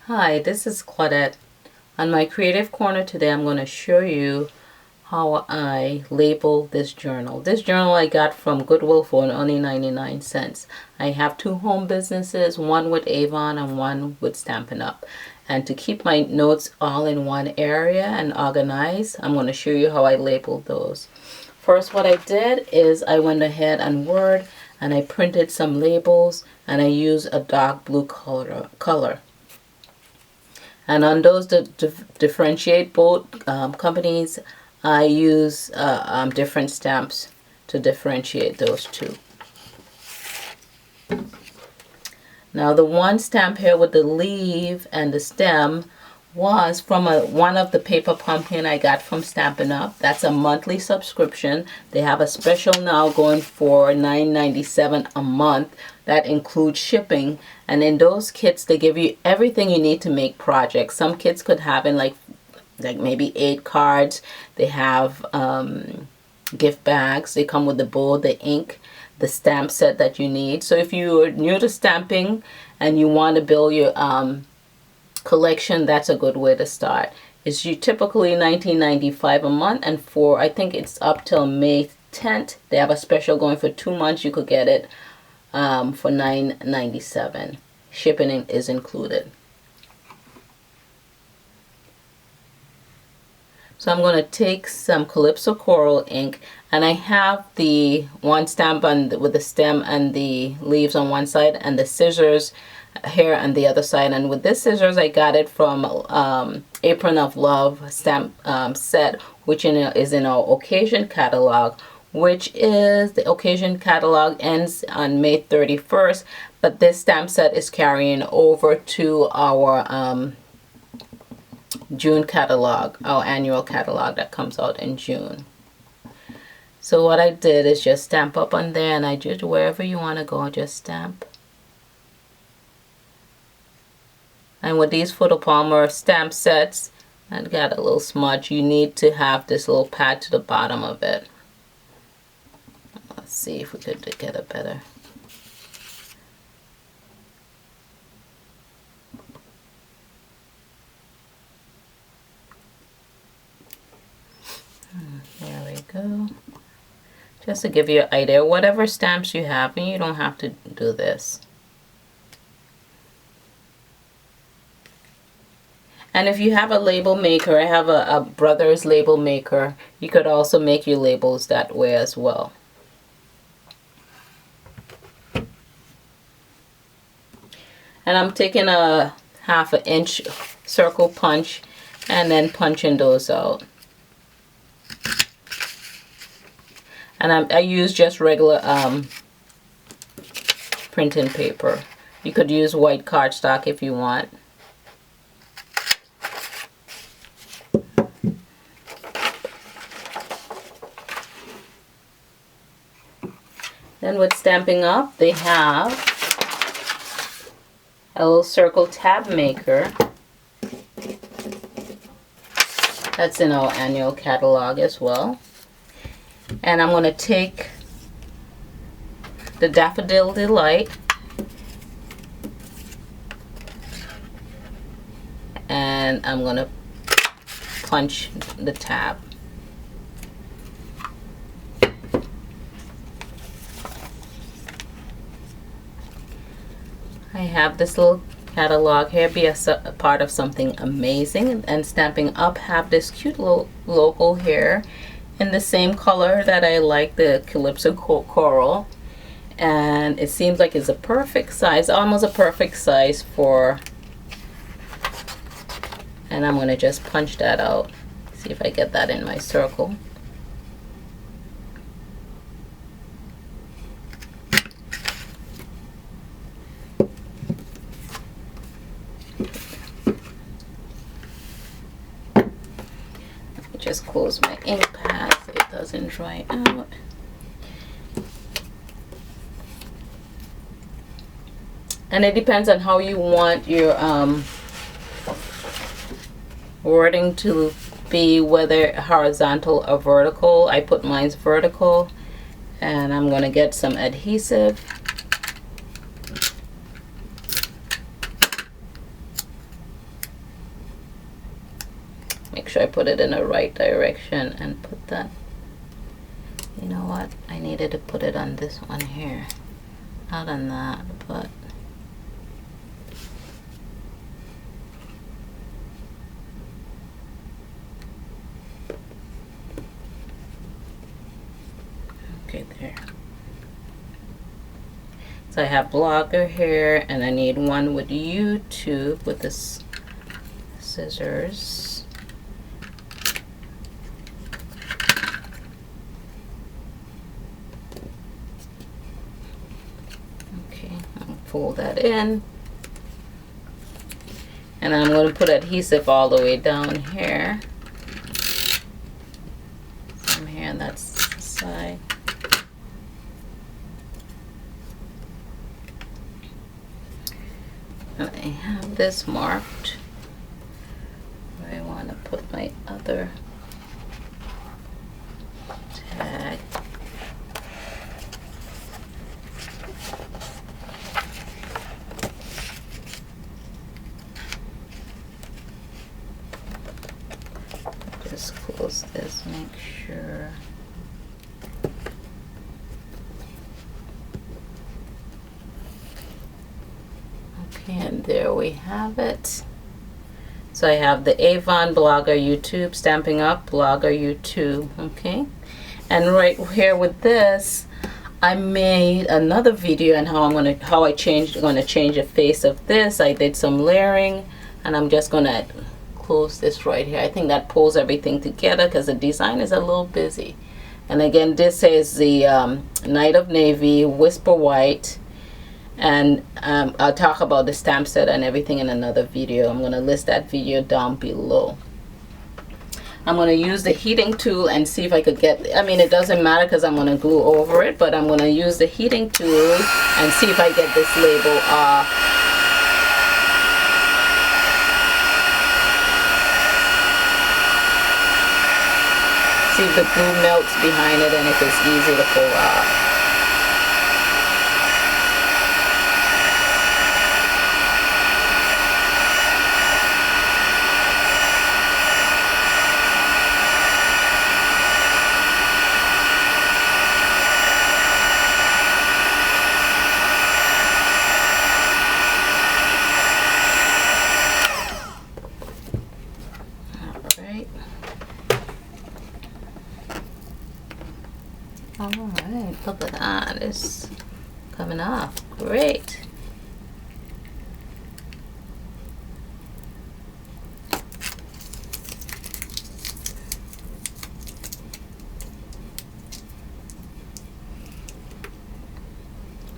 Hi, this is Claudette. On my Creative Corner today, I'm going to show you how I label this journal. This journal I got from Goodwill for only 99 cents. I have two home businesses, one with Avon and one with Stampin' Up. And to keep my notes all in one area and organized, I'm going to show you how I labeled those. First, what I did is I went ahead and Word and I printed some labels and I used a dark blue color. And on those that differentiate both companies, I use different stamps to differentiate those two. Now the one stamp here with the leaf and the stem was from one of the paper pumpkin I got from Stampin' Up. That's a monthly subscription. They have a special now going for $9.97 a month. That includes shipping. And in those kits, they give you everything you need to make projects. Some kits could have in like maybe 8 cards. They have gift bags. They come with the bowl, the ink, the stamp set that you need. So if you're new to stamping and you want to build your collection, that's a good way to start. It's typically $19.95 a month, and for I think it's up till May 10th. They have a special going for 2 months. You could get it for $9.97. Shipping is included. So I'm going to take some Calypso Coral ink, and I have the one stamp with the stem and the leaves on one side and the scissors here on the other side. And with this scissors, I got it from Apron of Love stamp set, which is in our occasion catalog, which is the occasion catalog ends on May 31st, but this stamp set is carrying over to our June catalog, our annual catalog that comes out in June. So what I did is just stamp up on there, and I just, wherever you want to go, just stamp. And with these Photopalmer stamp sets, I got a little smudge. You need to have this little pad to the bottom of it. Let's see if we could get it better. There we go. Just to give you an idea, whatever stamps you have, and you don't have to do this. And if you have a label maker, I have a Brothers label maker, you could also make your labels that way as well. And I'm taking a 1/2 inch circle punch and then punching those out. And I use just regular printing paper. You could use white cardstock if you want. Then with Stampin' Up, they have a little circle tab maker. That's in our annual catalog as well. And I'm going to take the Daffodil Delight and I'm going to punch the tab. I have this little catalog here, be a part of something amazing, and Stampin' Up have this cute little logo here in the same color that I like, the Calypso Coral, and it seems like it's a perfect size, almost a perfect size for, and I'm going to just punch that out. See if I get that in my circle. Just close my ink pad so it doesn't dry out. And it depends on how you want your wording to be, whether horizontal or vertical. I put mine's vertical, and I'm going to get some adhesive. sure I put it in the right direction and put that. You know what? I needed to put it on this one here. Not on that, but okay, there. So I have blogger here, and I need one with YouTube with this scissors. Okay, I'll fold that in. And I'm going to put adhesive all the way down here. From here, and that's the side. And I have this marked where I want to put my other tag. Just close this, make sure. Okay, and there we have it. So I have the Avon Blogger YouTube, Stamping Up Blogger YouTube, okay? And right here with this, I made another video on how I change the face of this. I did some layering, and I'm just gonna close this right here. I think that pulls everything together because the design is a little busy. And again, this is the Night of Navy, Whisper White, and I'll talk about the stamp set and everything in another video. I'm going to list that video down below. I'm going to use the heating tool and see if I could get, I mean, it doesn't matter because I'm going to glue over it, but I'm going to use the heating tool and see if I get this label off. See if the glue melts behind it and if it's easy to pull off. Alright, look at that, it's coming off, great.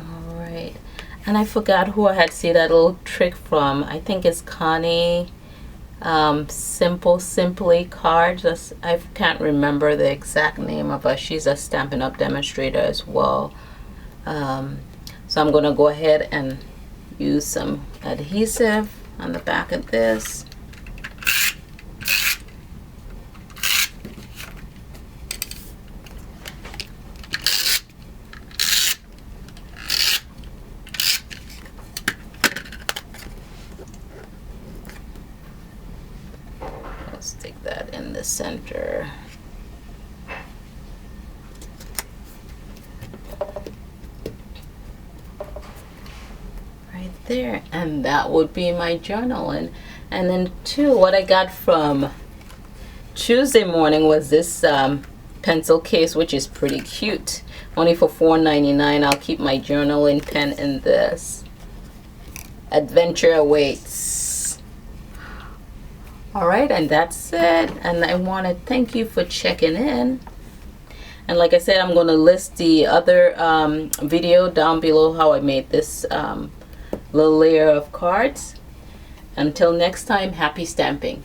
Alright, and I forgot who I had seen that little trick from. I think it's Connie. Simply Cards. I can't remember the exact name of her. She's a Stampin' Up demonstrator as well. So I'm going to go ahead and use some adhesive on the back of this. Stick that in the center. Right there, and that would be my journal. And then too, what I got from Tuesday morning was this pencil case, which is pretty cute. Only for $4.99. I'll keep my journaling pen in this. Adventure awaits. Alright, and that's it. And I want to thank you for checking in. And like I said, I'm going to list the other video down below how I made this little layer of cards. Until next time, happy stamping.